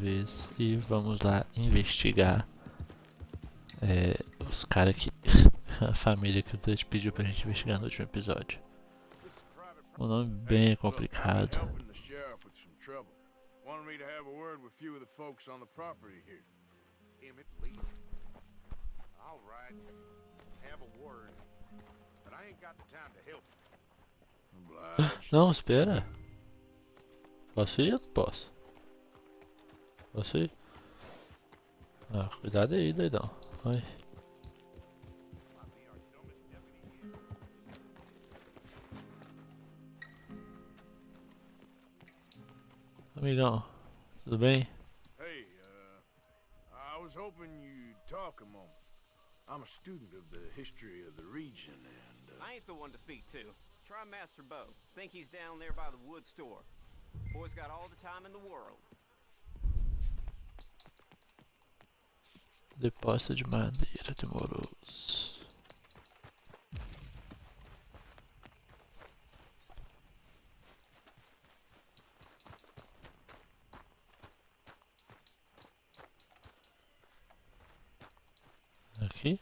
vez e vamos lá investigar os caras que... a família que o Dutch pediu pra gente investigar no último episódio. Um nome bem complicado. Não, espera. Posso ir? Eu não posso. Posso ir? Ah, cuidado aí, doidão. Oi. Amigão, tudo bem? Hey, I was hoping you'd talk a moment. I'm a student of the history of the region and, I ain't the one to speak to. Try Master Bo. Think he's down there by the wood store. Boy's got all the time in the world. Depósito de madeira demoroso. Aqui.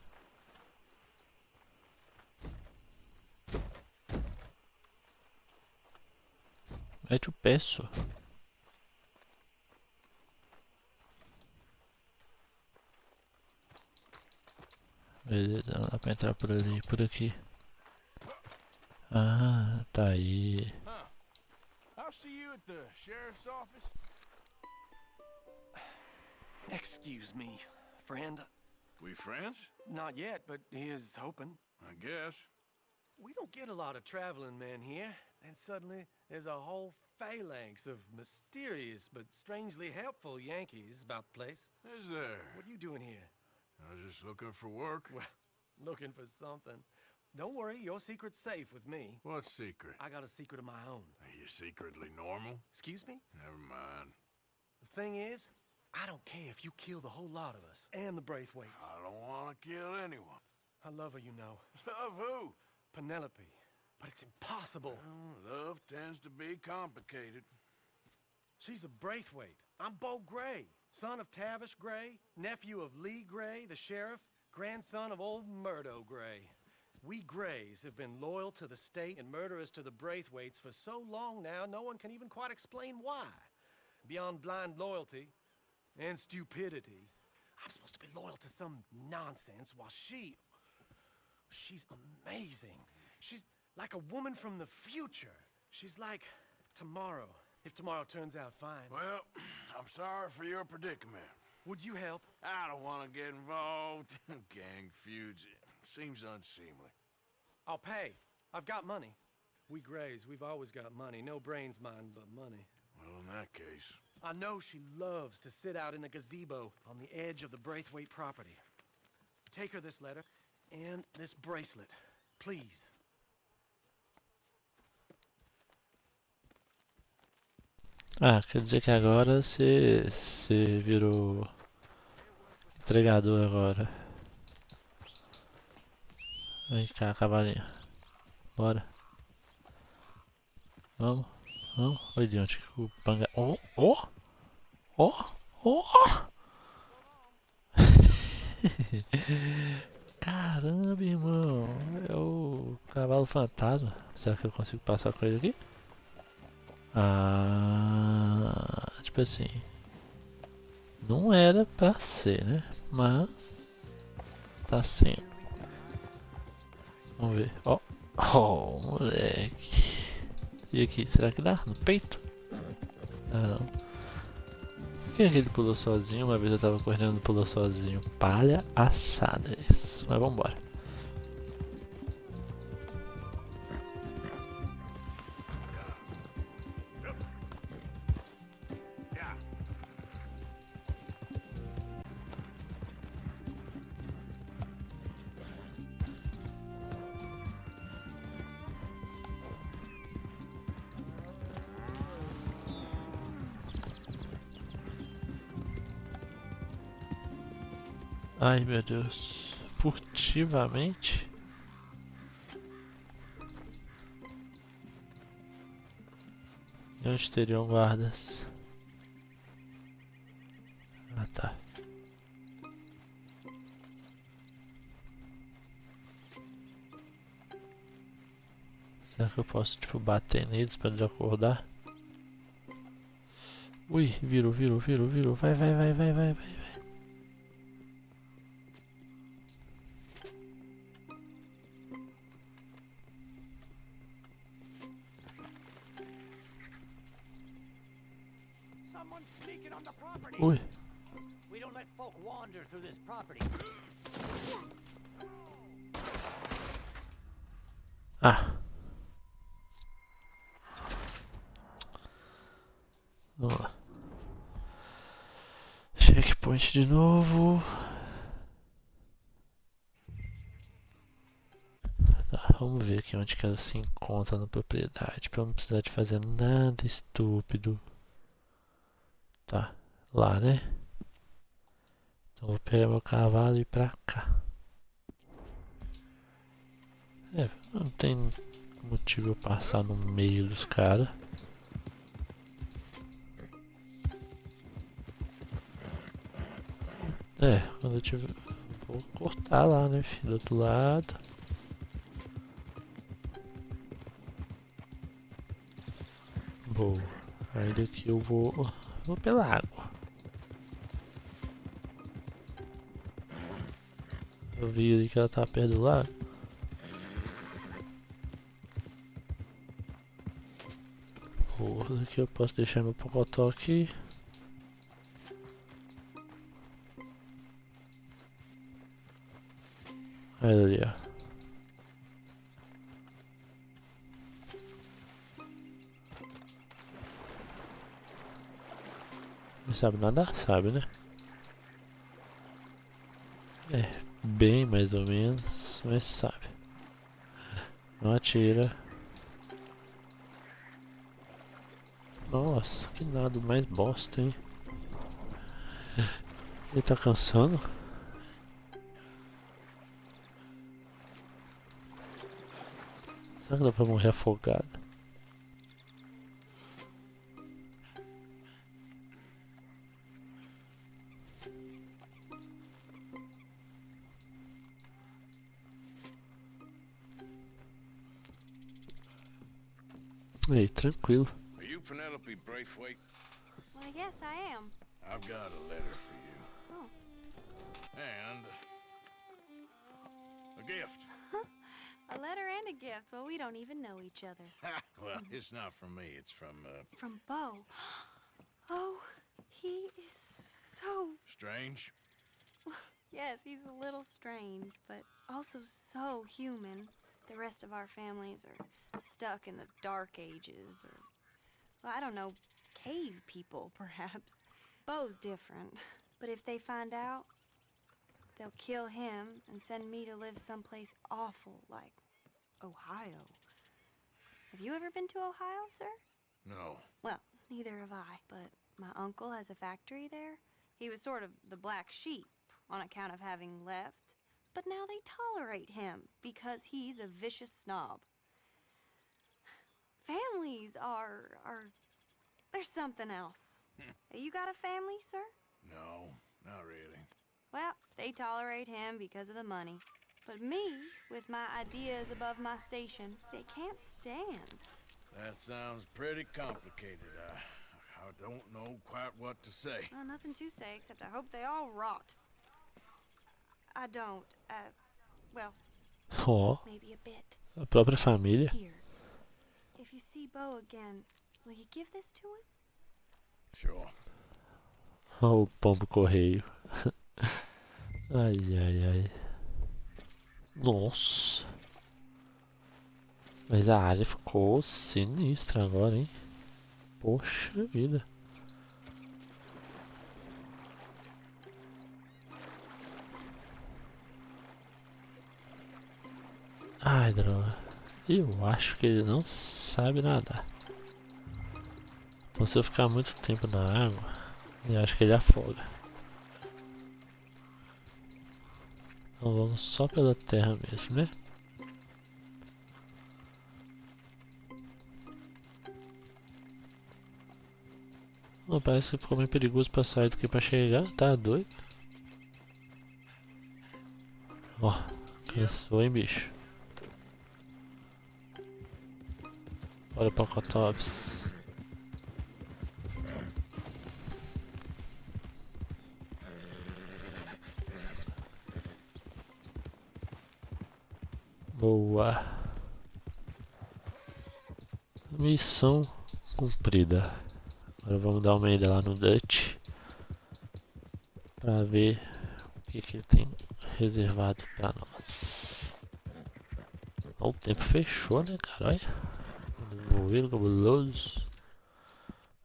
Mete o pé só. Beleza, não dá pra entrar por ali, por aqui. Ah, tá aí. I'll see you at the sheriff's office. Excuse me, friend. We friends? Not yet, but here's hoping. I guess. We don't get a lot of traveling men here, and suddenly there's a whole phalanx of mysterious but strangely helpful Yankees about the place. Is there? What are you doing here? I was just looking for work. Well, looking for something. Don't worry, your secret's safe with me. What secret? I got a secret of my own. Are you secretly normal? Excuse me? Never mind. The thing is, I don't care if you kill the whole lot of us and the Braithwaites. I don't want to kill anyone. I love her, you know. Love who? Penelope. But it's impossible. Well, love tends to be complicated. She's a Braithwaite. I'm Bo Gray, son of Tavish Gray, nephew of Lee Gray, the sheriff, grandson of old Murdo Gray. We Grays have been loyal to the state and murderous to the Braithwaites for so long now, no one can even quite explain why. Beyond blind loyalty and stupidity, I'm supposed to be loyal to some nonsense while she's amazing. She's like a woman from the future. She's like tomorrow, if tomorrow turns out fine. Well, I'm sorry for your predicament. Would you help? I don't want to get involved. Gang feuds seems unseemly. I'll pay. I've got money. We Grays, we've always got money. No brains, mind, but money. Well, in that case... I know she loves to sit out in the gazebo on the edge of the Braithwaite property. Take her this letter and this bracelet, please. Ah, quer dizer que agora você virou entregador agora. Vem cá, cavalinho. Bora. Vamos. Vamos. Olha de onde que o panga... Oh! Oh! Oh! Oh! Caramba, irmão. É o cavalo fantasma. Será que eu consigo passar com ele aqui? Ah... Tipo assim... Não era pra ser, né? Mas... Tá sendo. Vamos ver. Ó. Oh, moleque. E aqui, será que dá? No peito? Ah, não. Por que ele pulou sozinho? Uma vez eu tava correndo e pulou sozinho. Palha assada isso. Mas vambora. Ai, meu Deus. Furtivamente? E onde teriam guardas? tá. Será que eu posso, tipo, bater neles pra desacordar? Ui, virou. Vai. Someone's sneaking on the property. Ui. We don't let folk wander through this property. Ah. Vamos lá. Checkpoint de novo. Tá, vamos ver aqui onde que ela se encontra na propriedade. Pra eu não precisar de fazer nada estúpido. Tá, lá, né? Então vou pegar meu cavalo e ir pra cá. É, não tem motivo eu passar no meio dos caras. É, quando eu tiver... Vou cortar lá, né, filho, do outro lado. Boa. Aí daqui eu vou pela água. Eu vi ali que ela tá perto do lago. Boa, daqui eu posso deixar meu pocotó aqui. Olha ali, ó. Ele sabe nadar? Sabe, né? É, bem mais ou menos, mas sabe. Não atira. Nossa, que nada mais bosta, hein? Ele tá cansando? Será que dá pra morrer afogado? Ei, tranquilo. Are you Penelope Braithwaite? Well, yes, I am. I've got a letter for you. Oh. And a gift. A letter and a gift. Well, we don't even know each other. Well, it's not from me. It's from, From Bo. Oh, he is so... Strange. Yes, he's a little strange, but also so human. The rest of our families are stuck in the dark ages, or... Well, I don't know, cave people, perhaps. Bo's different. But if they find out, they'll kill him and send me to live someplace awful, like Ohio. Have you ever been to Ohio, sir? No. Well, neither have I, but my uncle has a factory there. He was sort of the black sheep on account of having left, but now they tolerate him because he's a vicious snob. Families are there's something else. You got a family, sir? No, not really. Well, they tolerate him because of the money. But me, with my ideas above my station, they can't stand. That sounds pretty complicated. I don't know quite what to say. Well, nothing to say, except I hope they all rot. I don't, well, Ó, maybe a bit. a própria família. Here. If you see Bo again, will you give this to him? Sure. Ó, o pombo correio. Ai, ai, ai. Nossa. Mas a área ficou sinistra agora, hein? Poxa vida. Ai, droga. Eu acho que ele não sabe nadar. Então se eu ficar muito tempo na água, eu acho que ele afoga. Então vamos só pela terra mesmo, né? Não, parece que ficou mais perigoso pra sair do que pra chegar, tá doido? Ó, cansou, hein, bicho? Olha pra Kotovs. Boa. Missão cumprida. Agora vamos dar uma ida lá no Dutch pra ver o que ele tem reservado pra nós. Ó, o tempo fechou, né, cara? Olha. Desenvolvido, cabuloso.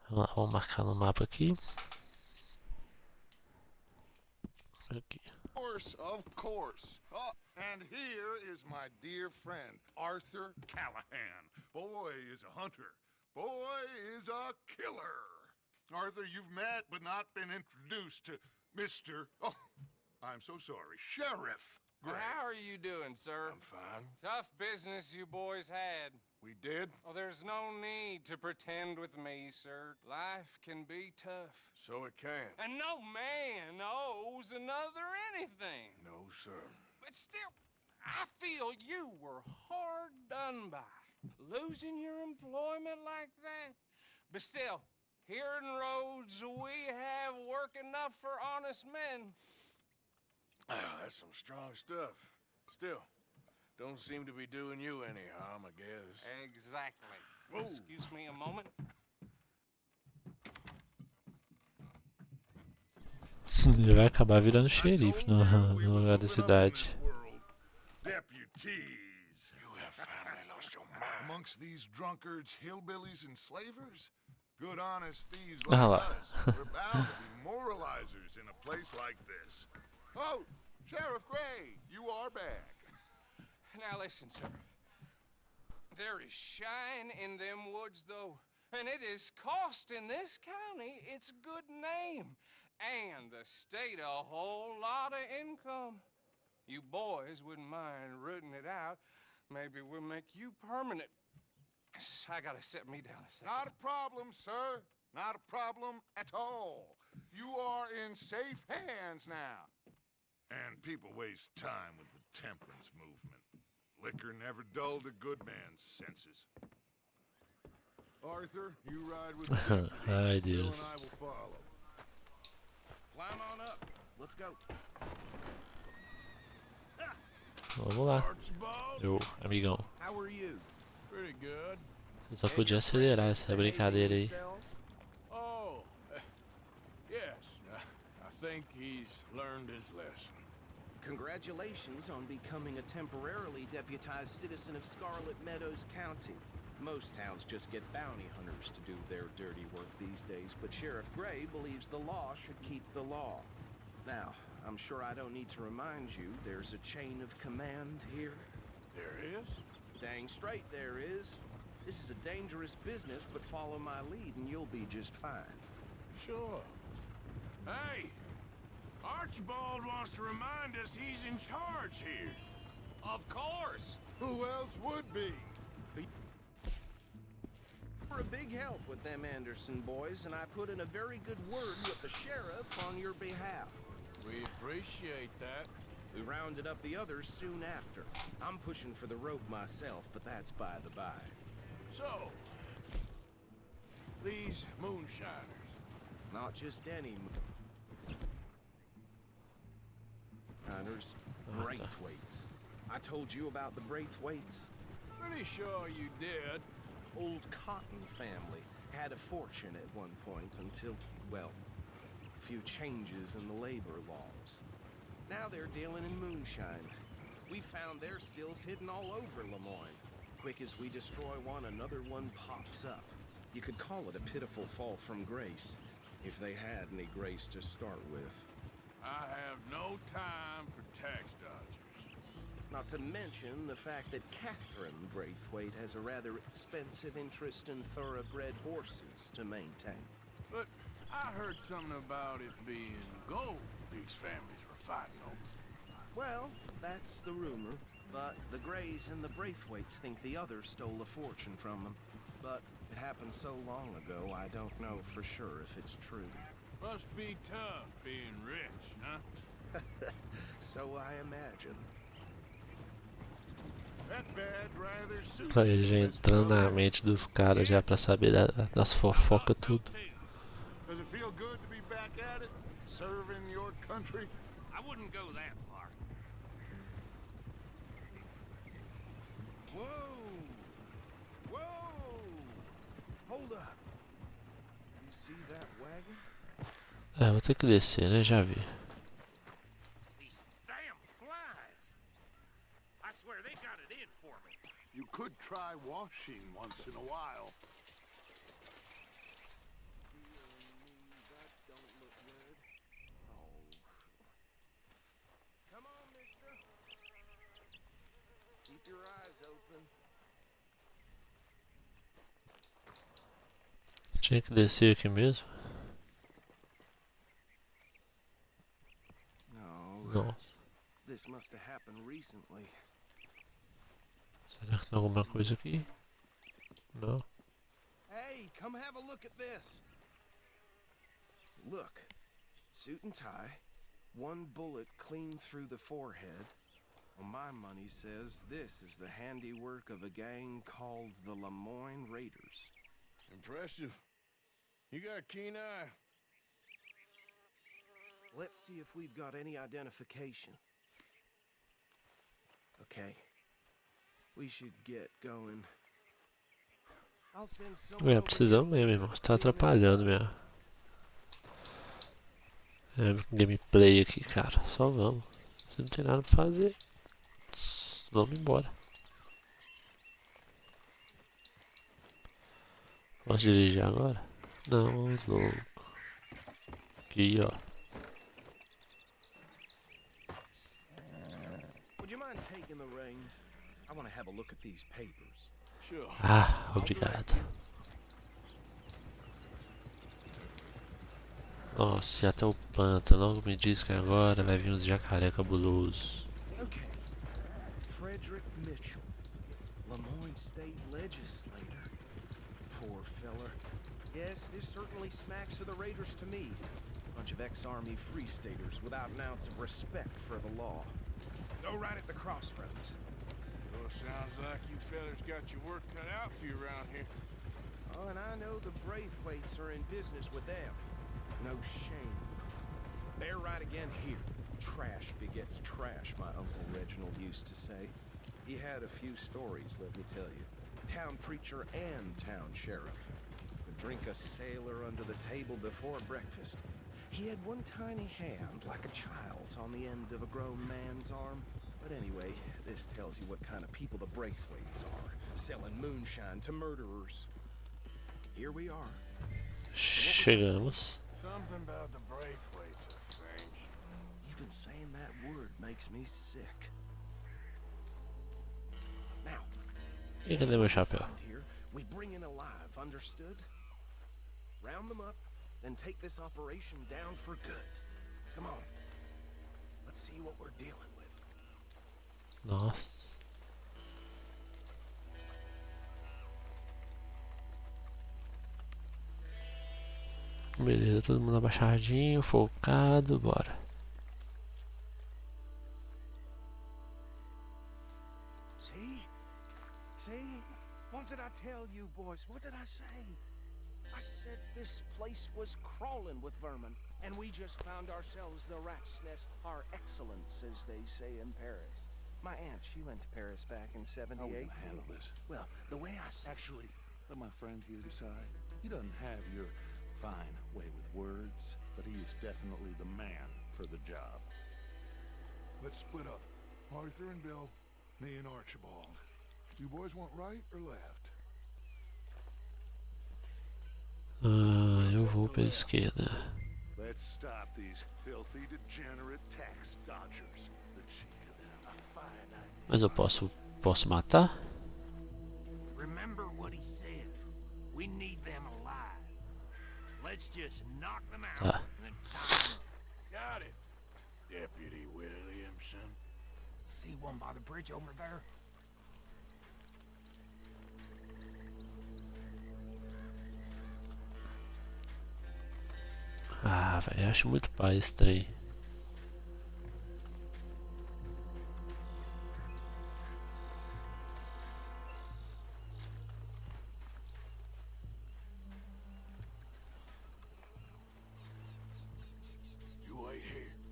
Vamos lá, vamos marcar no mapa aqui. Aqui. Of course. Oh, and here is my dear friend, Arthur Callahan. Boy is a hunter. Boy is a killer. Arthur, you've met but not been introduced to Mr. Oh, I'm so sorry, Sheriff Gray. How are you doing, sir? I'm fine. Tough business you boys had. We did? Oh, there's no need to pretend with me, sir. Life can be tough. So it can. And no man owes another anything. No, sir. But still, I feel you were hard done by. Losing your employment like that. But still, here in Rhodes, we have work enough for honest men. That's some strong stuff. Still, don't seem to be doing you any harm, I guess. Exactly. Whoa. Excuse me a moment. Ele vai acabar virando xerife no lugar da cidade. Deputies. You have finally lost your mind. Amongst these drunkards, hillbillies, and slavers? Good honest thieves Ah like lá. us. We're bound to be moralizers in a place like this. Oh, Sheriff Gray, you are back. Now listen, sir. There is shine in them woods, though, and it is costing this county its good name, and the state a whole lot of income. You boys wouldn't mind rooting it out. Maybe we'll make you permanent. I gotta set me down a second. Not a problem, sir. Not a problem at all. You are in safe hands now. And people waste time with the temperance movement. Liquor never dulled a good man's senses. Arthur, you ride with me. Ai, Bill Deus. and I will follow. Climb on up. Let's go. Vamos lá, Archibald? meu amigão. How are you? Pretty good. Você só podia acelerar essa brincadeira aí. Oh, yes. I think he's learned his lesson. Congratulations on becoming a temporarily deputized citizen of Scarlet Meadows County. Most towns just get bounty hunters to do their dirty work these days, but Sheriff Gray believes the law should keep the law. Now, I'm sure I don't need to remind you there's a chain of command here. There is? Dang straight there is. This is a dangerous business, but follow my lead and you'll be just fine. Sure. Hey! Archibald wants to remind us he's in charge here. Of course. Who else would be? You're a big help with them Anderson boys, and I put in a very good word with the sheriff on your behalf. We appreciate that. We rounded up the others soon after. I'm pushing for the rope myself, but that's by the by. So, these moonshiners. Not just any moonshiners, Braithwaites. I told you about the Braithwaites. Pretty sure you did. Old Cotton family had a fortune at one point until, well, a few changes in the labor laws. Now they're dealing in moonshine. We found their stills hidden all over Lemoyne. Quick as we destroy one, another one pops up. You could call it a pitiful fall from grace, if they had any grace to start with. I have no time for tax dodgers. Not to mention the fact that Catherine Braithwaite has a rather expensive interest in thoroughbred horses to maintain. But I heard something about it being gold these families were fighting over. Well, that's the rumor, but the Grays and the Braithwaites think the others stole a fortune from them. But It happened so long ago, I don't know for sure if it's true. Must be tough being rich, huh? So I imagine. That bad rather suits Aí you, já Miss entrando na Miller. mente dos caras já pra saber das fofocas tudo. Does it feel good to be back at it, serving your country? I wouldn't go that far. Whoa! Whoa! Hold up. You see that wagon? É, vou ter que descer, né? Já vi. These damn flies. I swear they got it in for me. You could try washing once in a while. That don't look good. Oh. Come on, mister. Keep your eyes open. Tinha que descer aqui mesmo. No. Nossa. This must have happened recently. Será que tem alguma coisa aqui? Não. Hey, come have a look at this. Look. Suit and tie. One bullet clean through the forehead. Well, my money says this is the handiwork of a gang called the Lemoyne Raiders. Impressive. You got a keen eye. Let's see if we've got any identification. Okay. We should get going. I'll send someone É, over precisamos here mesmo, irmão. Você tá to clean this atrapalhando up. minha gameplay aqui, cara. Só vamos. Você não tem nada pra fazer. Vamos embora. Posso dirigir agora? Não, louco. Aqui, ó. Would you mind taking the reins? I want to have a look at these papers. Sure. Ah, obrigado. Nossa, já tá o Pântano. Logo me diz que agora vai vir uns jacaré cabuloso. Okay. Frederick Mitchell, Lemoyne State Legislator. Poor feller. Yes, this certainly smacks of the Raiders to me. Bunch of ex-Army free staters without an ounce of respect for the law. Go right at the crossroads. Well, sounds like you fellas got your work cut out for you around here. Oh, and I know the Braithwaites are in business with them. No shame. They're right again here. Trash begets trash, my Uncle Reginald used to say. He had a few stories, let me tell you. Town preacher and town sheriff. Would drink a sailor under the table before breakfast. He had one tiny hand, like a child's, on the end of a grown man's arm. But anyway, this tells you what kind of people the Braithwaites are. Selling moonshine to murderers. Here we are. Chegamos. Something about the Braithwaites, I think. Even saying that word makes me sick. Now, E cadê meu chapéu? find here, we bring in alive, understood? Round them up, then take this operation down for good. Come on. Let's see what we're dealing with. Nossa. Beleza, todo mundo abaixadinho, focado, bora. See? See? What did I tell you, boys? What did I say? I said this place was crawling with vermin, and we just found ourselves the rat's nest par excellence, as they say in Paris. My aunt, she went to Paris back in '78. How will you handle this? Well, the way I see Actually, let my friend here decide. He doesn't have your fine way with words, but he is definitely the man for the job. Let's split up. Arthur and Bill, me and Archibald. You boys want right or left? Eu vou pra esquerda. Let's stop these filthy, degenerate tax dodgers. The chief of them, a fine idea. Mas eu posso matar? Remember what he said. We need them alive. Let's just knock them out Tá. and then tie them up. Got it, Deputy Williamson. See one by the bridge over there? Ah, velho, acho muito pai esse trem.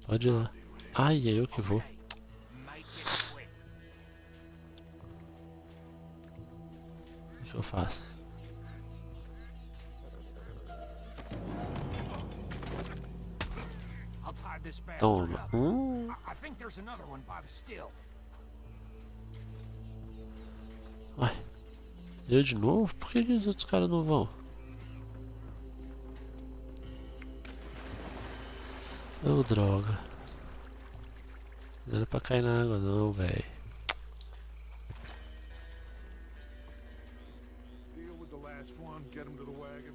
Pode ir lá. Ai, é eu que vou. O que eu faço? Toma. Ué. Eu de novo? Por que os outros caras não vão? Ô, droga. Não era pra cair na água não, velho. Deal with the last one, get him to the wagon.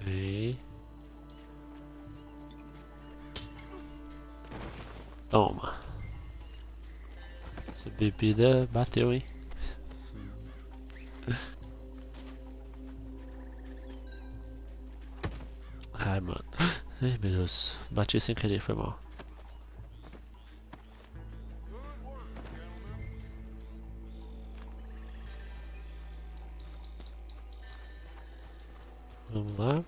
Vem. Toma. Essa bebida bateu, hein? Ai, mano. Ai, meu Deus. Bati sem querer, foi mal. Vamos lá.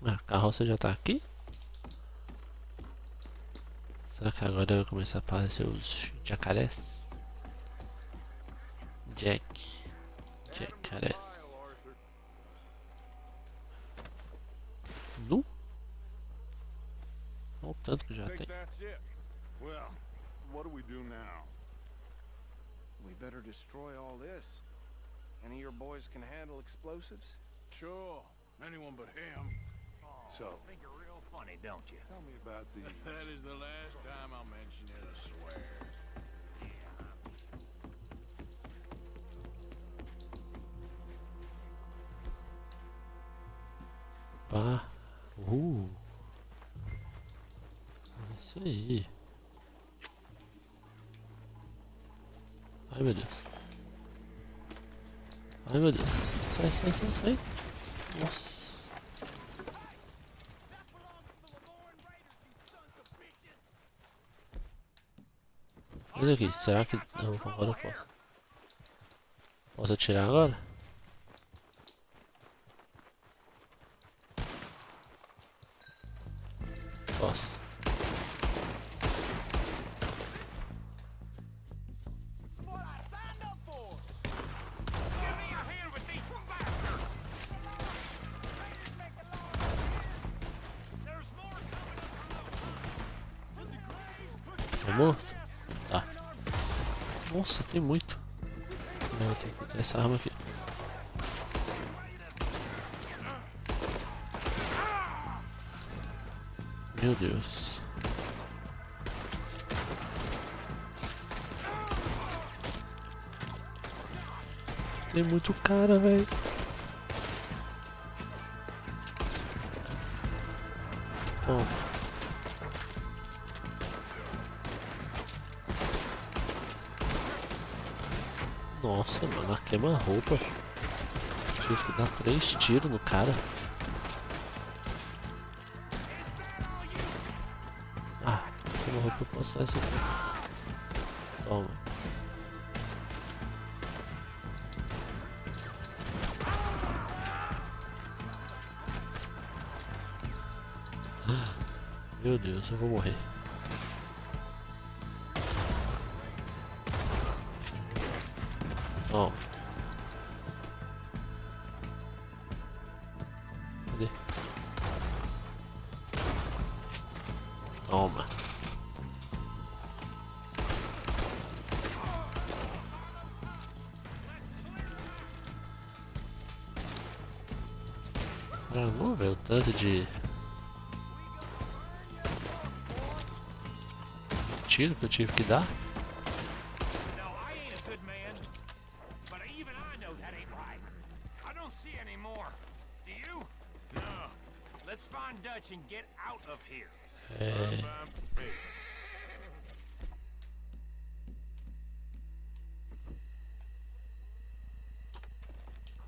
A carroça já tá aqui? Será que agora vai começar a aparecer os jacarés? Jacarés. Nu? Olha o tanto que já tem. That's it. Well, what do we do now? We better destroy all this. Any of your boys can handle explosives? Sure, anyone but him. So, Think you're real funny, don't you? tell me about the... That is the last time I'll mention it, I swear. Pá. Isso aí. Ai, meu Deus. Ai, meu Deus. Sai, sai, sai, sai. Nossa. Olha aqui, será que... Não, agora eu posso. Posso atirar agora? Posso. Tá morto? Tá. Nossa, tem muito. Não, tem que usar essa arma aqui. Meu Deus. Tem muito cara, velho. Toma. Nossa, mano, a queima-roupa. Tive que dar 3 tiros no cara. Ah, queima-roupa eu posso usar essa aqui. Toma. Meu Deus, eu vou morrer. Ó. Cadê? Toma. Ah, vamos ver o tanto de tiro que eu tive que dar. No, I ain't a good man, but even I know that ain't right. I don't see any more. Do you? No, and get out of here. É. Hey,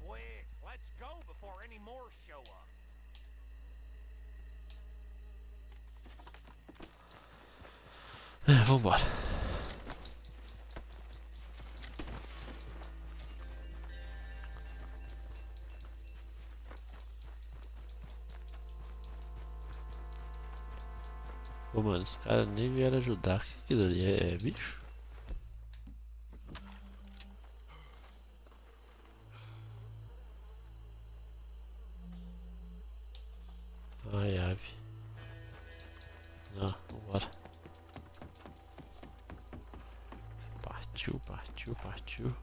Quick, let's go before any more show up. É, vambora. Pô, mano, os caras nem vieram ajudar. O que aquilo ali é bicho? Ai, ave. Não, vambora. Partiu, partiu, partiu.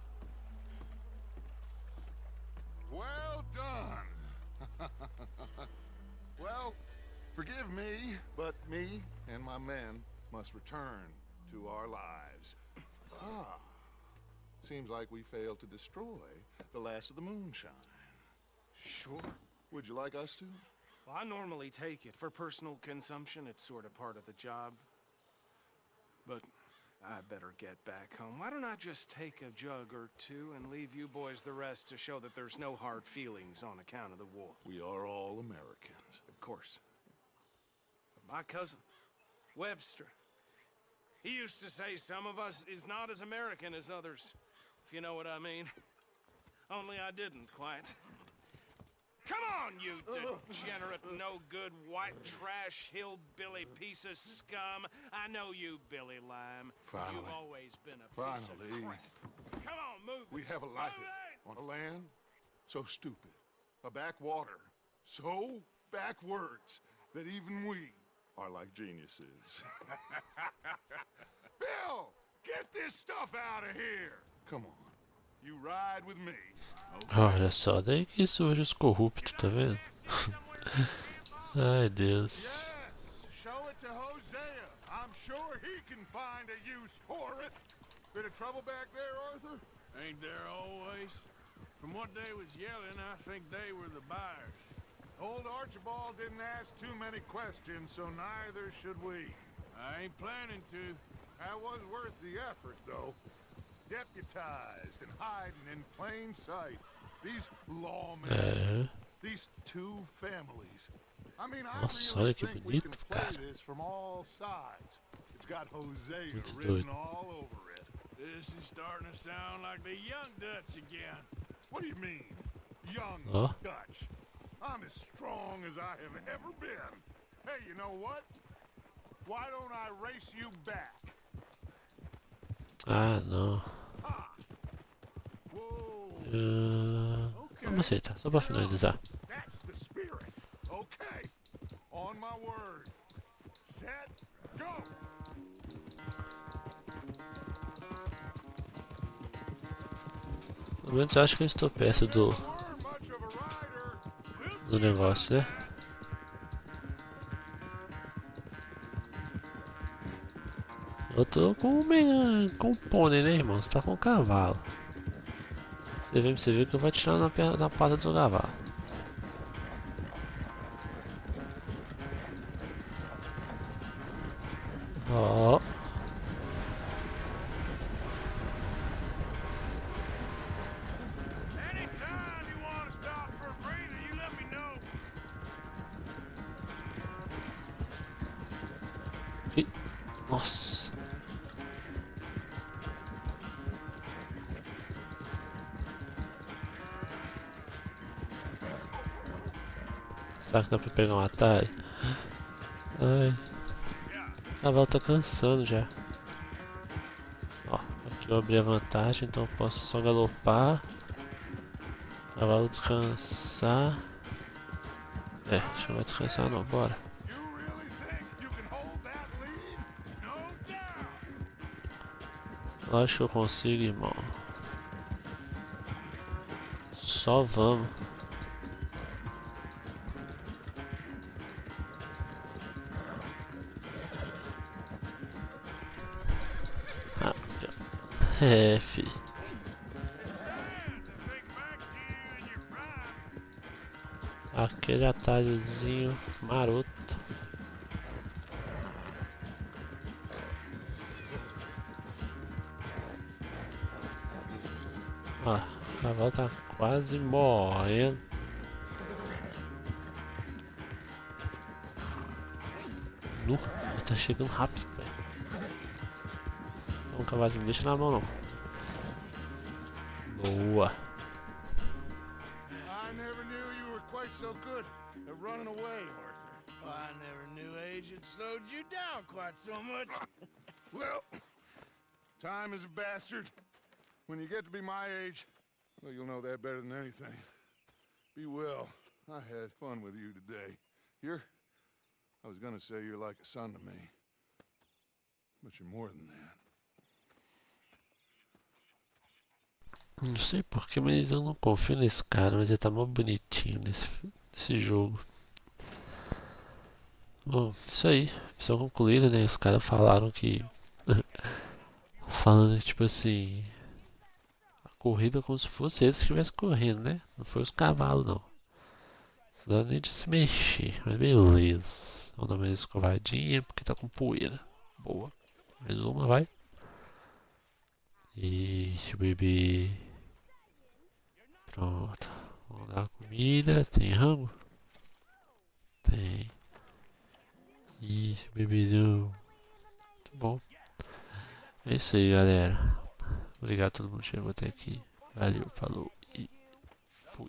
Well done. Well, forgive me, but me and my men must return to our lives. Ah, seems like we failed to destroy the last of the moonshine. Sure. Would you like us to? Well, I normally take it. For personal consumption, it's sort of part of the job. But I better get back home. Why don't I just take a jug or two and leave you boys the rest to show that there's no hard feelings on account of the war? We are all Americans. Of course. My cousin, Webster, he used to say some of us is not as American as others, if you know what I mean. Only I didn't quite. Come on, you degenerate, no-good, white trash, hillbilly piece of scum. I know you, Billy Lime. Finally. You've always been a piece of Finally. crap. Come on, move. We have a life on a land so stupid, a backwater so backwards that even we are like geniuses. Bill, get this stuff out of here. Come on, you ride with me. Olha só, daí que surge os corruptos, tá vendo? Ai, Deus. Yes, show it to Hosea. I'm sure he can find a use for it. Bit of trouble back there, Arthur? ain't there always? From what they was yelling, I think they were the buyers. Old Archibald didn't ask too many questions, so neither should we. I ain't planning to. That was worth the effort, though. Deputized and hiding in plain sight. These lawmen, É. these two families. I mean, I Nossa, really olha que think we can bonito, play cara. this from all sides. It's got Hosea Muito written doido. all over it. This is starting to sound like the young Dutch again. What do you mean, young Huh? Dutch? I'm as strong as I have ever been. Hey, you know what? Why don't I race you back? Ah, não. Whoa. Vamos aceitar, só pra finalizar. That's the spirit. Okay. On my word. Set. Go. Pelo menos eu acho que eu estou perto do We're much of a rider. negócio, né? Eu tô com um pônei, né, irmão? Você tá com um cavalo. Você vê que eu vou atirar na pata do seu cavalo. Ó. Anytime you want to stop for a breather, you let me know. Ih, nossa. Será que dá pra pegar um atalho? Ai. O cavalo tá cansando já. Ó, aqui eu abri a vantagem, então eu posso só galopar. O cavalo descansar. É, deixa eu descansar não, bora. You really think you can hold that lead? No doubt. Lógico que eu consigo, irmão. Só vamos. Ah, é, fi. Aquele atalhozinho maroto. Ó, o cavalo tá quase morrendo. Nu, ele tá chegando rápido, velho. O cavalo não deixa na mão, não. Boa. I never knew you were quite so good at running away, Arthur. I never knew age had slowed you down quite so much. Well, time is a bastard. When you get to be my age, well, you'll know that better than anything. Be well. I had fun with you today. I was gonna say you're like a son to me. But you're more than that. Não sei porquê, mas eu não confio nesse cara, mas ele tá mó bonitinho nesse jogo. Bom, isso aí. Missão concluída, né? Os caras falaram que... Falando que, tipo assim... A corrida é como se fosse eles que estivessem correndo, né? Não foi os cavalos, não. Não dá nem de se mexer, mas beleza. Vamos dar mais escovadinha, porque tá com poeira. Boa. Mais uma, vai. Isso, bebê. Pronto. Vamos dar comida. Tem rango? Tem. Isso, bebezão. Muito bom. É isso aí, galera. Obrigado a todo mundo que chegou até aqui. Valeu, falou e fui.